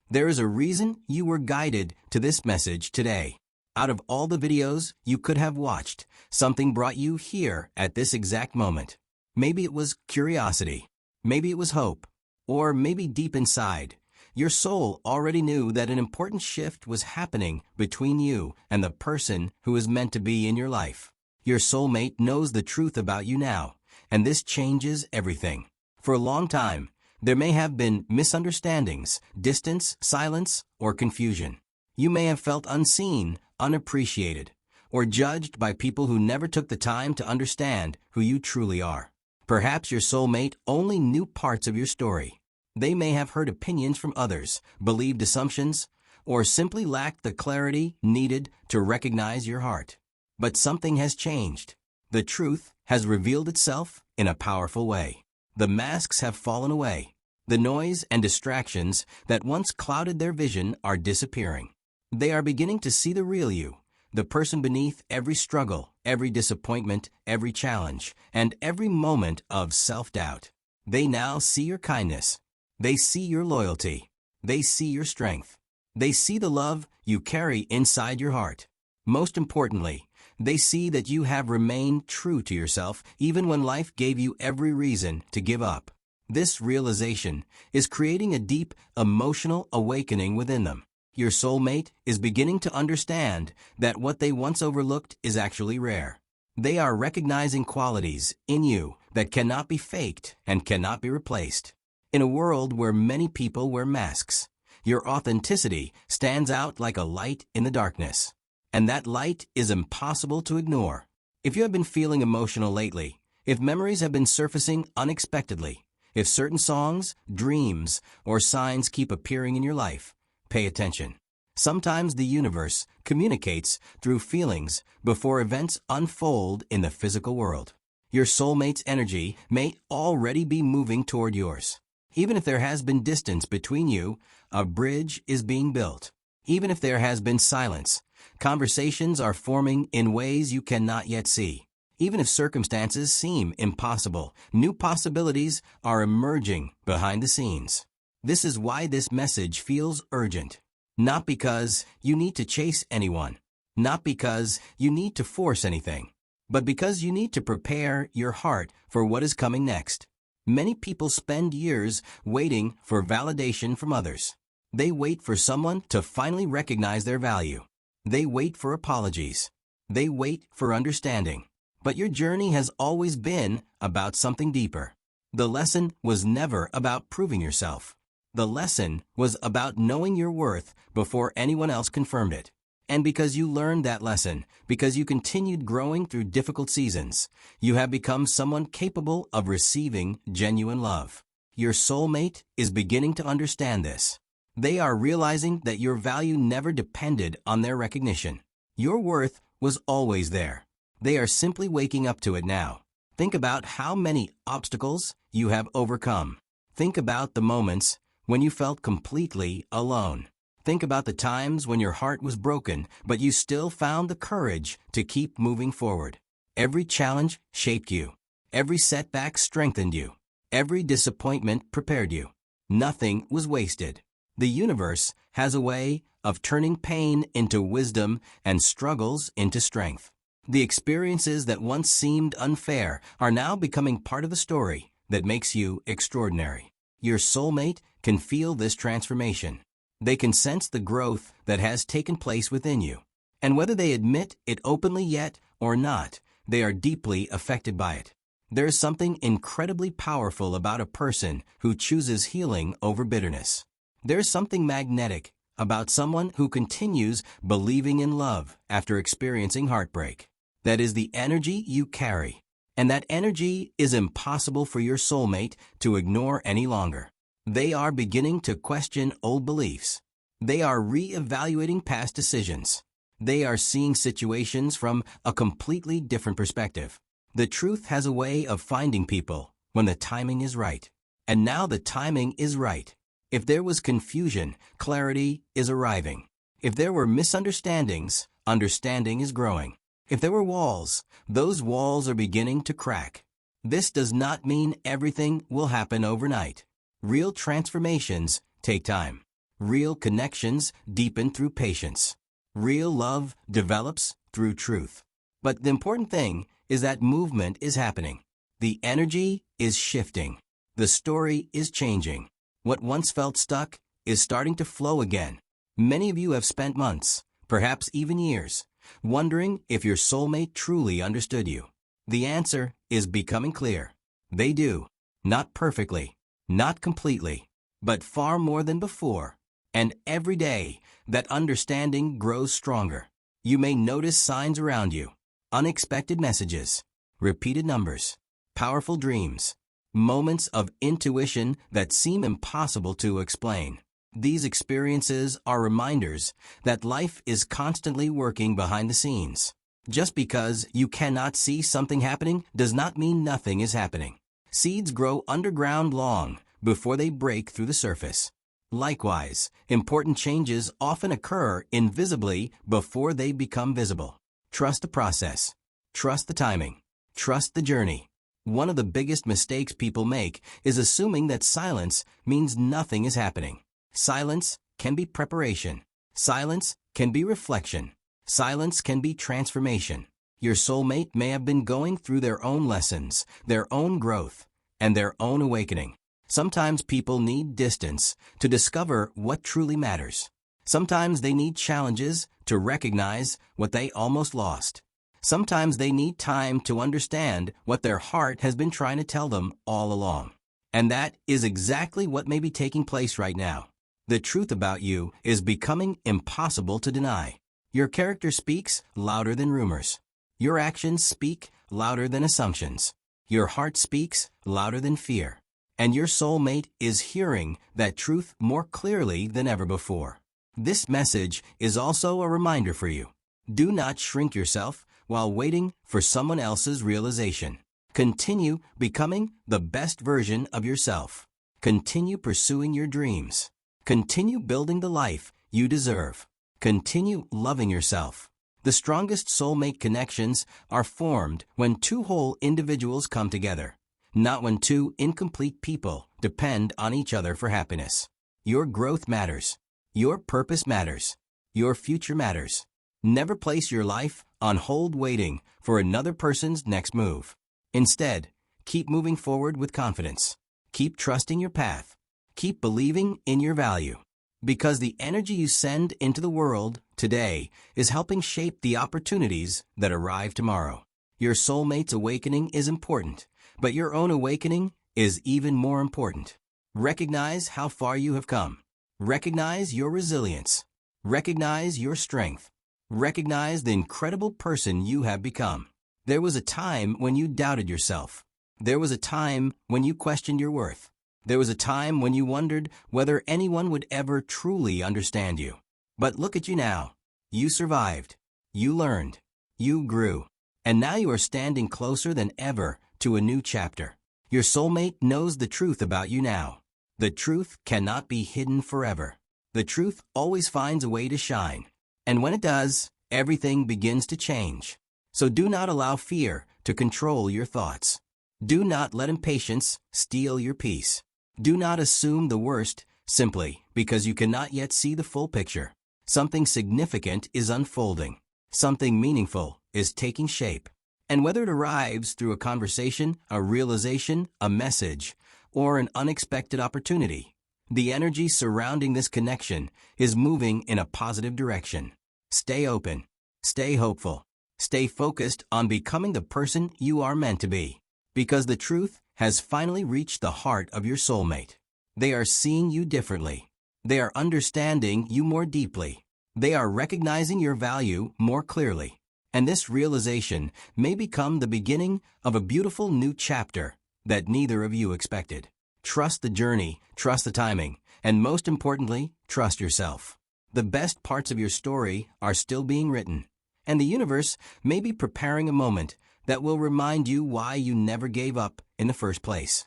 There is a reason you were guided to this message today. Out of all the videos you could have watched, something brought you here at this exact moment. Maybe it was curiosity, maybe it was hope, or maybe deep inside, your soul already knew that an important shift was happening between you and the person who is meant to be in your life. Your soulmate knows the truth about you now, and this changes everything. For a long time, there may have been misunderstandings, distance, silence, or confusion. You may have felt unseen, unappreciated, or judged by people who never took the time to understand who you truly are. Perhaps your soulmate only knew parts of your story. They may have heard opinions from others, believed assumptions, or simply lacked the clarity needed to recognize your heart. But something has changed. The truth has revealed itself in a powerful way. The masks have fallen away. The noise and distractions that once clouded their vision are disappearing. They are beginning to see the real you, the person beneath every struggle, every disappointment, every challenge, and every moment of self-doubt. They now see your kindness. They see your loyalty. They see your strength. They see the love you carry inside your heart. Most importantly, they see that you have remained true to yourself even when life gave you every reason to give up. This realization is creating a deep emotional awakening within them. Your soulmate is beginning to understand that what they once overlooked is actually rare. They are recognizing qualities in you that cannot be faked and cannot be replaced. In a world where many people wear masks, your authenticity stands out like a light in the darkness. And that light is impossible to ignore. If you have been feeling emotional lately, if memories have been surfacing unexpectedly, if certain songs, dreams, or signs keep appearing in your life, pay attention. Sometimes the universe communicates through feelings before events unfold in the physical world. Your soulmate's energy may already be moving toward yours. Even if there has been distance between you, a bridge is being built. Even if there has been silence, conversations are forming in ways you cannot yet see. Even if circumstances seem impossible, new possibilities are emerging behind the scenes. This is why this message feels urgent. Not because you need to chase anyone, not because you need to force anything, but because you need to prepare your heart for what is coming next. Many people spend years waiting for validation from others. They wait for someone to finally recognize their value. They wait for apologies. They wait for understanding. But your journey has always been about something deeper. The lesson was never about proving yourself. The lesson was about knowing your worth before anyone else confirmed it. And because you learned that lesson, because you continued growing through difficult seasons, you have become someone capable of receiving genuine love. Your soulmate is beginning to understand this. They are realizing that your value never depended on their recognition. Your worth was always there. They are simply waking up to it now. Think about how many obstacles you have overcome. Think about the moments when you felt completely alone. Think about the times when your heart was broken, but you still found the courage to keep moving forward. Every challenge shaped you. Every setback strengthened you. Every disappointment prepared you. Nothing was wasted. The universe has a way of turning pain into wisdom and struggles into strength. The experiences that once seemed unfair are now becoming part of the story that makes you extraordinary. Your soulmate can feel this transformation. They can sense the growth that has taken place within you. And whether they admit it openly yet or not, they are deeply affected by it. There is something incredibly powerful about a person who chooses healing over bitterness. There is something magnetic about someone who continues believing in love after experiencing heartbreak. That is the energy you carry. And that energy is impossible for your soulmate to ignore any longer. They are beginning to question old beliefs. They are re-evaluating past decisions. They are seeing situations from a completely different perspective. The truth has a way of finding people when the timing is right. And now the timing is right. If there was confusion, clarity is arriving. If there were misunderstandings, understanding is growing. If there were walls, those walls are beginning to crack. This does not mean everything will happen overnight. Real transformations take time. Real connections deepen through patience. Real love develops through truth. But the important thing is that movement is happening. The energy is shifting. The story is changing. What once felt stuck is starting to flow again. Many of you have spent months, perhaps even years, wondering if your soulmate truly understood you. The answer is becoming clear. They do. Not perfectly, not completely, but far more than before. And every day, that understanding grows stronger. You may notice signs around you, unexpected messages, repeated numbers, powerful dreams, moments of intuition that seem impossible to explain. These experiences are reminders that life is constantly working behind the scenes. Just because you cannot see something happening does not mean nothing is happening. Seeds grow underground long before they break through the surface. Likewise, important changes often occur invisibly before they become visible. Trust the process. Trust the timing. Trust the journey. One of the biggest mistakes people make is assuming that silence means nothing is happening. Silence can be preparation. Silence can be reflection. Silence can be transformation. Your soulmate may have been going through their own lessons, their own growth, and their own awakening. Sometimes people need distance to discover what truly matters. Sometimes they need challenges to recognize what they almost lost. Sometimes they need time to understand what their heart has been trying to tell them all along. And that is exactly what may be taking place right now. The truth about you is becoming impossible to deny. Your character speaks louder than rumors. Your actions speak louder than assumptions. Your heart speaks louder than fear. And your soulmate is hearing that truth more clearly than ever before. This message is also a reminder for you. Do not shrink yourself while waiting for someone else's realization. Continue becoming the best version of yourself. Continue pursuing your dreams. Continue building the life you deserve. Continue loving yourself. The strongest soulmate connections are formed when two whole individuals come together, not when two incomplete people depend on each other for happiness. Your growth matters. Your purpose matters. Your future matters. Never place your life on hold waiting for another person's next move. Instead, keep moving forward with confidence. Keep trusting your path. Keep believing in your value. Because the energy you send into the world today is helping shape the opportunities that arrive tomorrow. Your soulmate's awakening is important, but your own awakening is even more important. Recognize how far you have come. Recognize your resilience. Recognize your strength. Recognize the incredible person you have become. There was a time when you doubted yourself. There was a time when you questioned your worth. There was a time when you wondered whether anyone would ever truly understand you. But look at you now. You survived. You learned. You grew. And now you are standing closer than ever to a new chapter. Your soulmate knows the truth about you now. The truth cannot be hidden forever. The truth always finds a way to shine. And when it does, everything begins to change. So do not allow fear to control your thoughts. Do not let impatience steal your peace. Do not assume the worst simply because you cannot yet see the full picture. Something significant is unfolding. Something meaningful is taking shape. And whether it arrives through a conversation, a realization, a message, or an unexpected opportunity, the energy surrounding this connection is moving in a positive direction. Stay open. Stay hopeful. Stay focused on becoming the person you are meant to be. Because the truth has finally reached the heart of your soulmate. They are seeing you differently. They are understanding you more deeply. They are recognizing your value more clearly. And this realization may become the beginning of a beautiful new chapter that neither of you expected. Trust the journey, trust the timing, and most importantly, trust yourself. The best parts of your story are still being written, and the universe may be preparing a moment that will remind you why you never gave up in the first place.